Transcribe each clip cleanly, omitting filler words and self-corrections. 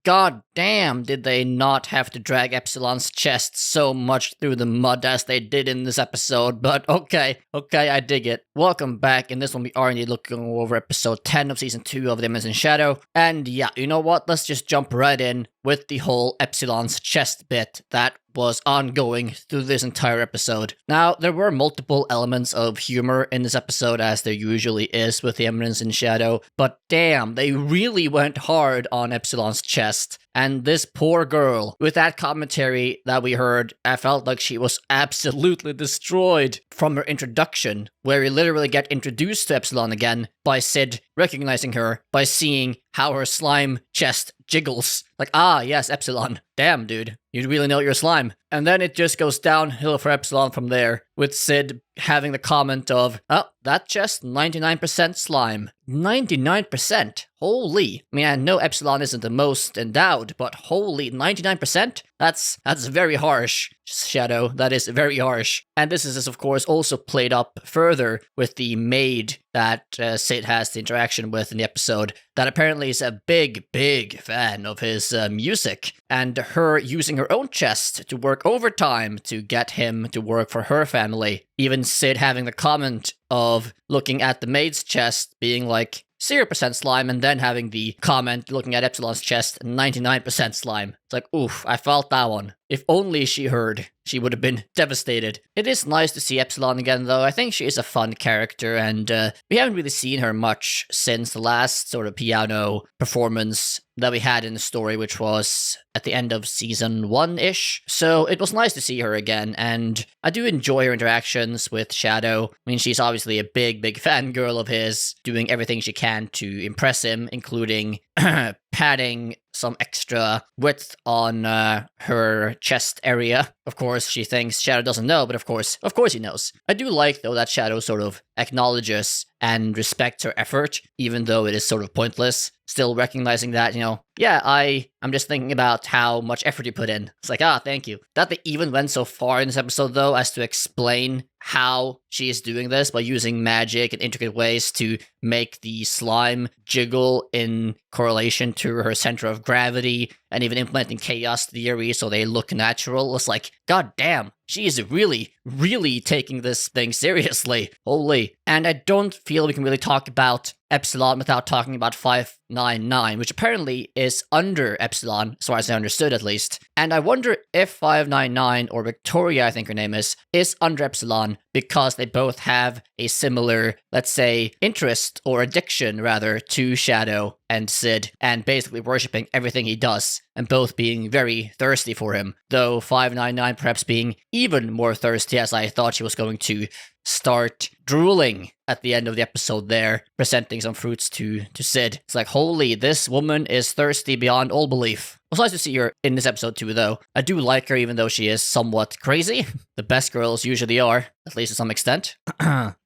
god damn did they not have to drag Epsilon's chest so much through the mud as they did in this episode, but okay, I dig it. Welcome back. In this one we are indeed looking over episode 10 of season 2 of The Eminence in Shadow, and yeah, you know what, let's just jump right in with the whole Epsilon's chest bit that was ongoing through this entire episode. Now, there were multiple elements of humor in this episode, as there usually is with The Eminence in Shadow, but damn, they really went hard on Epsilon's chest. And this poor girl, with that commentary that we heard, I felt like she was absolutely destroyed from her introduction, where we literally get introduced to Epsilon again by Sid recognizing her by seeing how her slime chest jiggles. Like, ah, yes, Epsilon. Damn, dude. You really know your slime. And then it just goes downhill for Epsilon from there, with Sid having the comment of, oh, that chest, 99% slime. 99%? Holy. I mean, I know Epsilon isn't the most endowed, but holy, 99%? That's very harsh, Shadow. That is very harsh. And this is, of course, also played up further with the maid that Sid has the interaction with in the episode, that apparently is a big fan of his music, and her using her own chest to work overtime to get him to work for her family. Even Sid having the comment of looking at the maid's chest being like 0% slime, and then having the comment looking at Epsilon's chest, 99% slime. It's like, oof, I felt that one. If only she heard, she would have been devastated. It is nice to see Epsilon again, though. I think she is a fun character, and we haven't really seen her much since the last sort of piano performance that we had in the story, which was at the end of season 1-ish. So it was nice to see her again, and I do enjoy her interactions with Shadow. I mean, she's obviously a big fangirl of his, doing everything she can to impress him, including padding some extra width on her chest area. Of course, she thinks Shadow doesn't know, but of course he knows. I do like, though, that Shadow sort of acknowledges and respects her effort, even though it is sort of pointless. Still recognizing that, yeah, I'm just thinking about how much effort you put in. It's like, thank you. That they even went so far in this episode, though, as to explain how she is doing this by using magic and intricate ways to make the slime jiggle in correlation to her center of gravity, and even implementing chaos theory so they look natural. It's like, god damn, she is really taking this thing seriously. Holy. And I don't feel we can really talk about Epsilon without talking about 599, which apparently is under Epsilon, as far as I understood at least. And I wonder if 599, or Victoria I think her name is under Epsilon, because they both have a similar, let's say, interest, or addiction rather, to Shadow and Sid, and basically worshipping everything he does, and both being very thirsty for him, though 599 perhaps being even more thirsty, as I thought she was going to start drooling at the end of the episode there, presenting some fruits to Sid. It's like, holy, this woman is thirsty beyond all belief. It was nice to see her in this episode too, though. I do like her, even though she is somewhat crazy. The best girls usually are, at least to some extent.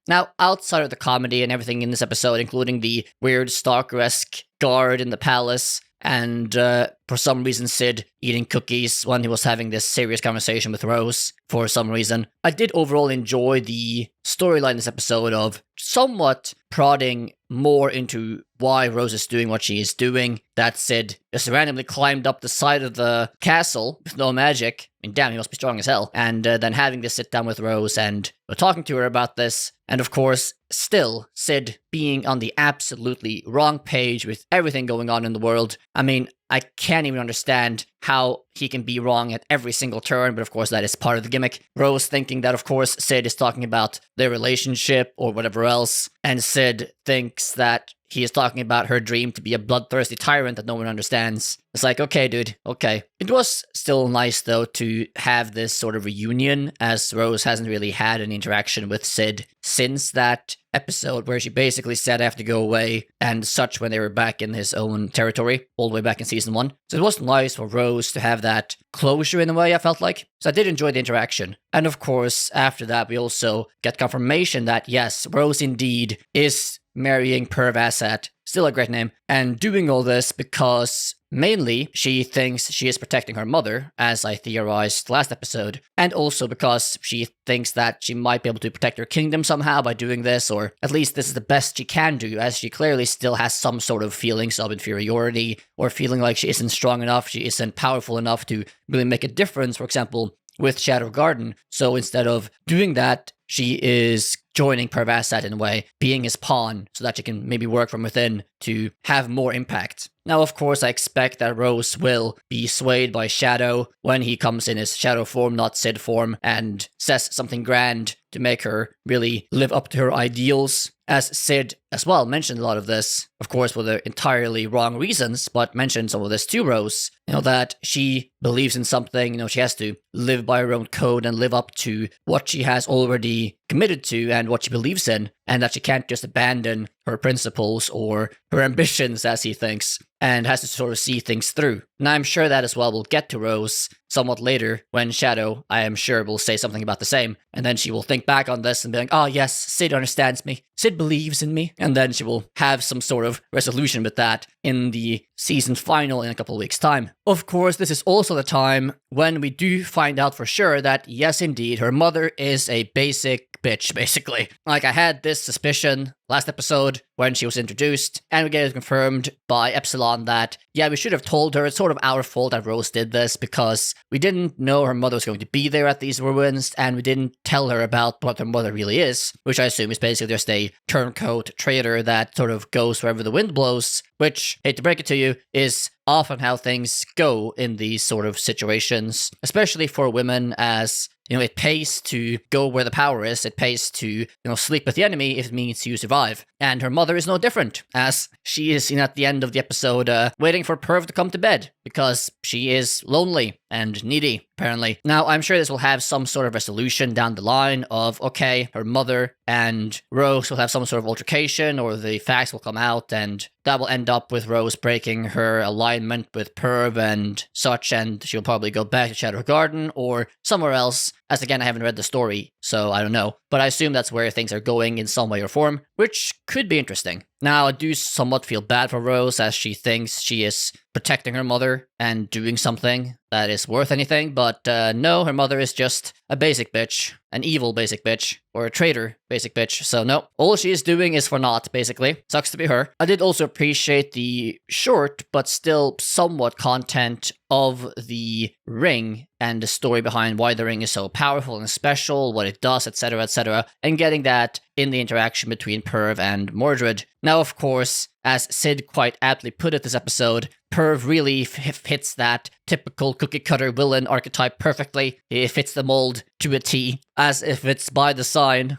Now, outside of the comedy and everything in this episode, including the weird stalker-esque guard in the palace, and for some reason Sid eating cookies when he was having this serious conversation with Rose, for some reason, I did overall enjoy the storyline this episode of somewhat prodding more into why Rose is doing what she is doing. That Sid just randomly climbed up the side of the castle with no magic. I mean, damn, he must be strong as hell. And then having to sit down with Rose and talking to her about this. And of course, still, Sid being on the absolutely wrong page with everything going on in the world. I mean, I can't even understand how he can be wrong at every single turn, but of course that is part of the gimmick. Rose thinking that, of course, Sid is talking about their relationship or whatever else, and Sid thinks that he is talking about her dream to be a bloodthirsty tyrant that no one understands. It's like, okay, dude, okay. It was still nice, though, to have this sort of reunion, as Rose hasn't really had an interaction with Sid since that episode where she basically said I have to go away and such when they were back in his own territory, all the way back in season 1. So it was nice for Rose to have that closure in a way, I felt like. So I did enjoy the interaction. And of course, after that, we also get confirmation that, yes, Rose indeed is marrying Perv Asset, still a great name, and doing all this because mainly she thinks she is protecting her mother, as I theorized last episode, and also because she thinks that she might be able to protect her kingdom somehow by doing this, or at least this is the best she can do, as she clearly still has some sort of feelings of inferiority, or feeling like she isn't strong enough, she isn't powerful enough to really make a difference, for example, with Shadow Garden. So instead of doing that, she is joining Pervasat in a way, being his pawn, so that she can maybe work from within to have more impact. Now, of course, I expect that Rose will be swayed by Shadow when he comes in his Shadow form, not Sid form, and says something grand to make her really live up to her ideals. As Sid as well mentioned a lot of this, of course, for the entirely wrong reasons, but mentioned some of this to Rose, that she believes in something, she has to live by her own code and live up to what she has already committed to and what she believes in, and that she can't just abandon her principles or her ambitions, as he thinks, and has to sort of see things through. And I'm sure that as well will get to Rose somewhat later, when Shadow, I am sure, will say something about the same, and then she will think back on this and be like, oh yes, Sid understands me, Sid believes in me, and then she will have some sort of resolution with that in the season final in a couple of weeks' time. Of course, this is also the time when we do find out for sure that, yes indeed, her mother is a basic bitch, basically. Like, I had this suspicion last episode when she was introduced, and we get it confirmed by Epsilon that, yeah, we should have told her, it's sort of our fault that Rose did this, because we didn't know her mother was going to be there at these ruins, and we didn't tell her about what her mother really is, which I assume is basically just a turncoat traitor that sort of goes wherever the wind blows, which, hate to break it to you, is often how things go in these sort of situations, especially for women, as it pays to go where the power is. It pays to, sleep with the enemy if it means you survive. And her mother is no different, as she is at the end of the episode waiting for Perv to come to bed, because she is lonely and needy, apparently. Now, I'm sure this will have some sort of resolution down the line of, okay, her mother and Rose will have some sort of altercation, or the facts will come out, and that will end up with Rose breaking her alignment with Perv and such, and she'll probably go back to Shadow Garden or somewhere else. As again, I haven't read the story, so I don't know. But I assume that's where things are going in some way or form, which could be interesting. Now, I do somewhat feel bad for Rose, as she thinks she is protecting her mother and doing something that is worth anything, but no, her mother is just a basic bitch, an evil basic bitch, or a traitor basic bitch, so no. All she is doing is for naught, basically. Sucks to be her. I did also appreciate the short, but still somewhat content of the ring and the story behind why the ring is so powerful and special, what it does, etc., and getting that in the interaction between Perv and Mordred. Now, of course, as Sid quite aptly put it this episode, Perv really fits that typical cookie-cutter villain archetype perfectly. He fits the mold to a T, as if it's by design.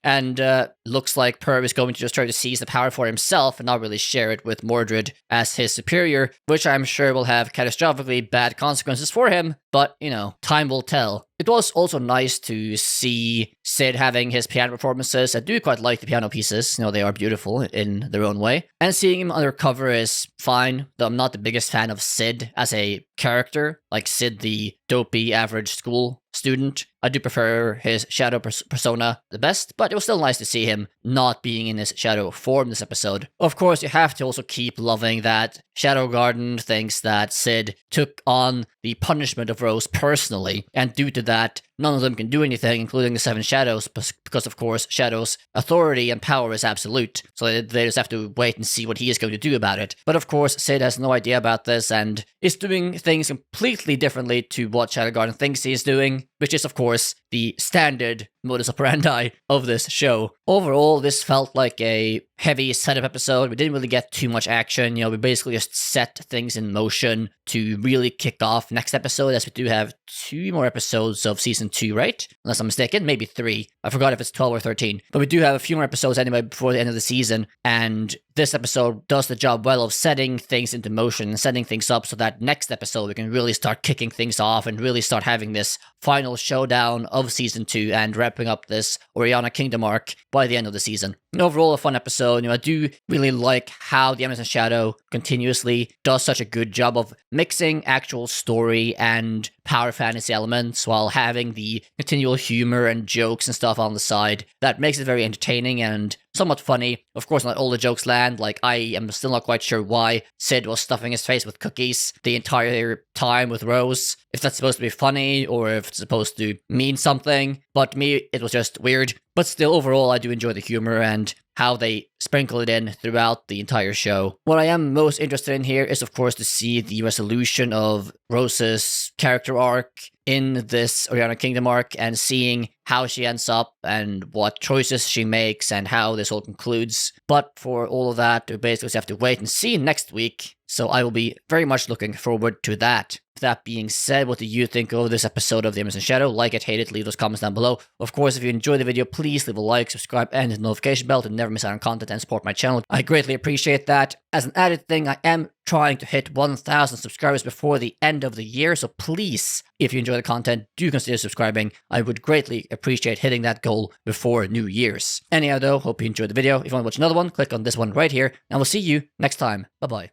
And looks like Perv is going to just try to seize the power for himself and not really share it with Mordred as his superior, which I'm sure will have catastrophically bad consequences for him, but, time will tell. It was also nice to see Sid having his piano performances. I do quite like the piano pieces. They are beautiful in their own way. And seeing him undercover is fine, though I'm not the biggest fan of Sid as a character, like Sid the dopey average school student. I do prefer his shadow persona the best, but it was still nice to see him not being in his shadow form this episode. Of course, you have to also keep loving that Shadow Garden thinks that Sid took on the punishment of Rose personally, and due to that, none of them can do anything, including the Seven Shadows, because of course, Shadow's authority and power is absolute, so they just have to wait and see what he is going to do about it. But of course, Sid has no idea about this, and is doing things completely differently to what Shadow Garden thinks he is doing, which is of course the standard modus operandi of this show. Overall, this felt like a heavy setup episode. We didn't really get too much action. We basically just set things in motion to really kick off next episode, as we do have 2 more episodes of season 2, right? Unless I'm mistaken, maybe 3. I forgot if it's 12 or 13. But we do have a few more episodes anyway before the end of the season, and this episode does the job well of setting things into motion and setting things up so that next episode we can really start kicking things off and really start having this final showdown of season 2 and wrapping up this Oriana Kingdom arc by the end of the season. And overall, a fun episode. I do really like how the Eminence Shadow continuously does such a good job of mixing actual story and power fantasy elements while having the continual humor and jokes and stuff on the side. That makes it very entertaining and somewhat funny. Of course, not all the jokes land. Like, I am still not quite sure why Sid was stuffing his face with cookies the entire time with Rose. If that's supposed to be funny or if it's supposed to mean something. But to me, it was just weird. But still, overall, I do enjoy the humor and how they sprinkle it in throughout the entire show. What I am most interested in here is, of course, to see the resolution of Rose's character arc in this Oriana Kingdom arc and seeing how she ends up and what choices she makes and how this all concludes. But for all of that, we basically just have to wait and see next week. So I will be very much looking forward to that. That being said, what do you think of this episode of The Eminence Shadow? Like it, hate it, leave those comments down below. Of course, if you enjoyed the video, please leave a like, subscribe, and hit the notification bell to never miss out on content and support my channel. I greatly appreciate that. As an added thing, I am trying to hit 1,000 subscribers before the end of the year, so please, if you enjoy the content, do consider subscribing. I would greatly appreciate hitting that goal before New Year's. Anyhow though, hope you enjoyed the video. If you want to watch another one, click on this one right here, and we'll see you next time. Bye-bye.